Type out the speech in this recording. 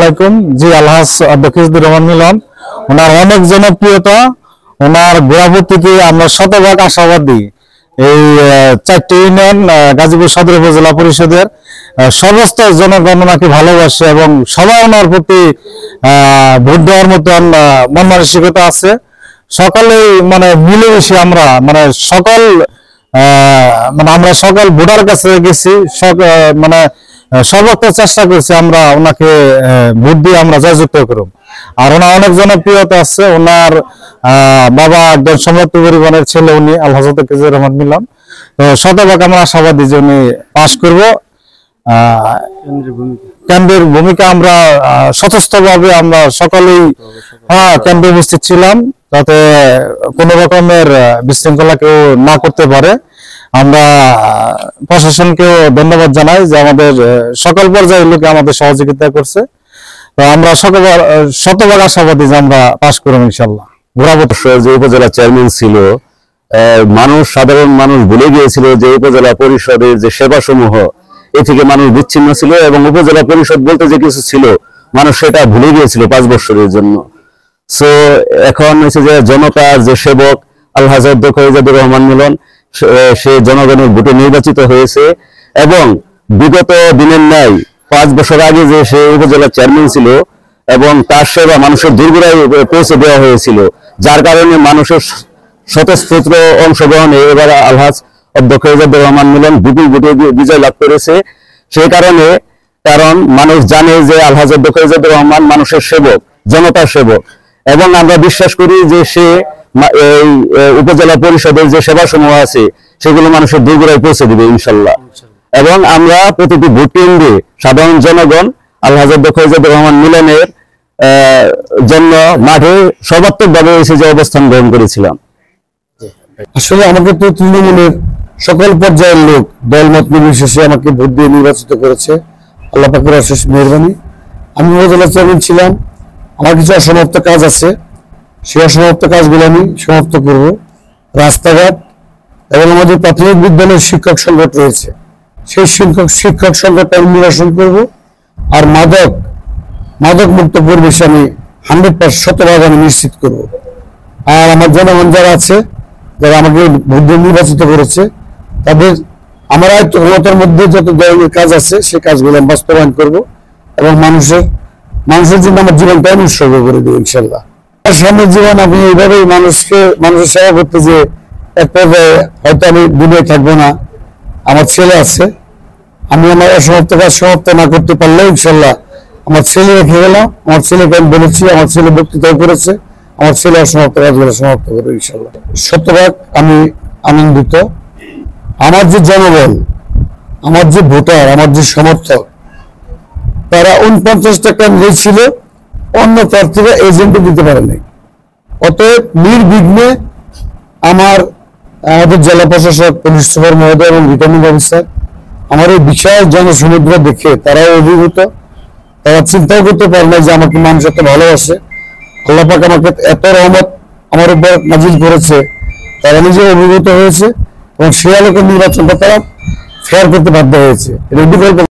আলাইকুম। জি, আলহাজ বকিউদ্দিন রহমান মিলন, ওনার অনেক জনপ্রিয়তা, ওনার গোড়াপতিকে আমরা শতভাগ আশাবাদী। এই 4টি ইউনিয়ন গাজীপুর সদর উপজেলা পরিষদের সমস্ত জনগণ ওনাকে ভালোবাসে এবং সবাই ওনার প্রতি ভোট দেওয়ার মতন মন মানসিকতা আছে। সকলেই মিলেমিশে আমরা আমরা সকল ভোটার কাছে গেছি, সর্বোচ্চ চেষ্টা করছি আমরা ওনাকে ভোট দিয়ে আমরা জয়যুক্ত করব। আর ওনার অনেক জনপ্রিয়তা আছে। ওনার বাবা একজন সম্রাট পরিবারের ছেলে, উনি আলহাজ বকিউদ্দিন রহমান মিলন। তো শতভাগ আমরা আশাবাদী যে উনি পাস করব। কেন্দ্রের ভূমিকা আমরা স্বতঃস্ফূর্তভাবে আমরা সকলেই কেন্দ্রে উপস্থিত ছিলাম, যাতে কোনো রকমের বিশৃঙ্খলা কেউ না করতে পারে। আমরা প্রশাসনকেও ধন্যবাদ জানাই যে আমাদের সকল পর্যায়ের লোকে আমাদের সহযোগিতা করছে। তো আমরা শতভাগ আশাবাদী যে আমরা পাস করব ইনশাল্লাহ। যে উপজেলা চেয়ারম্যান ছিল, সাধারণ মানুষ ভুলে গিয়েছিল যে উপজেলা পরিষদের যে সেবা সমূহ এ থেকে মানুষ বিচ্ছিন্ন ছিল এবং উপজেলা পরিষদ বলতে যে কিছু ছিল মানুষ সেটা ভুলে গিয়েছিল 5 বছরের জন্য। সো এখন হচ্ছে যে জনতার যে সেবক আলহাজ বকিউদ্দিন রহমান মিলন, সে জনগণের ভোটে নির্বাচিত হয়েছে এবং বিগত দিনের ন্যায় 5 বছর আগে যে সে উপজেলা চেয়ারম্যান ছিল এবং তার সেবা মানুষের দূরগোড়ায় পৌঁছে দেওয়া হয়েছিল, যার কারণে মানুষের স্বতঃস্ফূর্ত অংশগ্রহণে এবার আলহাজ বকিউদ্দিন রহমান মিলন বিপুল ভোটে বিজয় লাভ করেছে। সেই কারণ মানুষ জানে যে আলহাজ বকিউদ্দিন রহমান মানুষের সেবক, জনতার সেবক, এবং আমরা বিশ্বাস করি যে সে এই উপজেলা পরিষদের যে সেবা সমূহ আছে সেগুলো মানুষের দূরগোড়ায় পৌঁছে দিবে ইনশাল্লাহ। এবং আমরা প্রতিটি ভোট কেন্দ্রে সাধারণ জনগণ আলহাজ বকিউদ্দিন রহমান মিলনের জন্য মাঠে সর্বাত্মকভাবে এসে যে অবস্থান গ্রহণ করেছিলাম। আসলে আমাকে তো তৃণমূলের সকল পর্যায়ের লোক দলমত নির্বিশেষে আমাকে ভোট দিয়ে নির্বাচিত করেছে, আল্লাহ পাকের অশেষ মেহেরবানি। আমি উপজেলা চেয়ারম্যান ছিলাম, আমার কিছু অসমাপ্ত কাজ আছে, সেই অসমাপ্ত কাজগুলো আমি সমাপ্ত করব। রাস্তাঘাট এবং আমাদের প্রাথমিক বিদ্যালয়ের শিক্ষক সংকট রয়েছে, সেই শিক্ষক সংকটটা আমি নিরসন করব। আর মাদক মুক্ত পরিবেশে আমি 100% আমি নিশ্চিত করব। আর আমার জনগণ যারা আছে, যারা আমাকে ভোট দিয়ে নির্বাচিত করেছে, তাদের আমার আয়ত্ত ক্ষমতার মধ্যে যত ধরনের কাজ আছে সেই কাজগুলো আমি বাস্তবায়ন করব এবং মানুষের জন্য আমার জীবনটা আমি উৎসর্গ করে দেবো ইনশাল্লাহ। সামনের জীবন আমি এইভাবেই মানুষের সেবা করতে, যে এক পর্যায়ে হয়তো আমি দুনিয়ায় থাকবো না, আমার ছেলে আছে, আমি আমার অসমাপ্ত কাজ সমাপ্ত না করতে পারলেও ইনশাল্লাহ আমার ছেলে রেখে গেলাম। আমার ছেলেকে আমি বলেছি, আমার ছেলে বক্তৃতাও করেছে, আমার ছেলে অসমাপ্ত কাজগুলো সমাপ্ত করবে ইনশাল্লাহ। শতভাগ আমি আনন্দিত। আমার যে জনগণ, আমার যে ভোটার, আমার যে সমর্থক, তারা 49টা কেন্দ্রে ছিল, অন্য প্রার্থীরা এজেন্টও দিতে পারে নাই। অতএব নির্বিঘ্নে আমাদের জেলা প্রশাসক, পুলিশ সুপার মহোদয় এবং রিটার্নিং অফিসার আমার এই বিশাল জনসমুদ্র দেখে তারাও অভিভূত। তারা চিন্তাও করতে পারে না যে আমাকে মানুষ এত ভালোবাসে, আল্লাহ পাক আমাকে এত রহমত আমার উপর নাজিল করেছে। তারা নিজে অভিভূত হয়েছে এবং সে আলোকে নির্বাচনটা তারা ফেয়ার করতে বাধ্য হয়েছে। এটা বিকল্প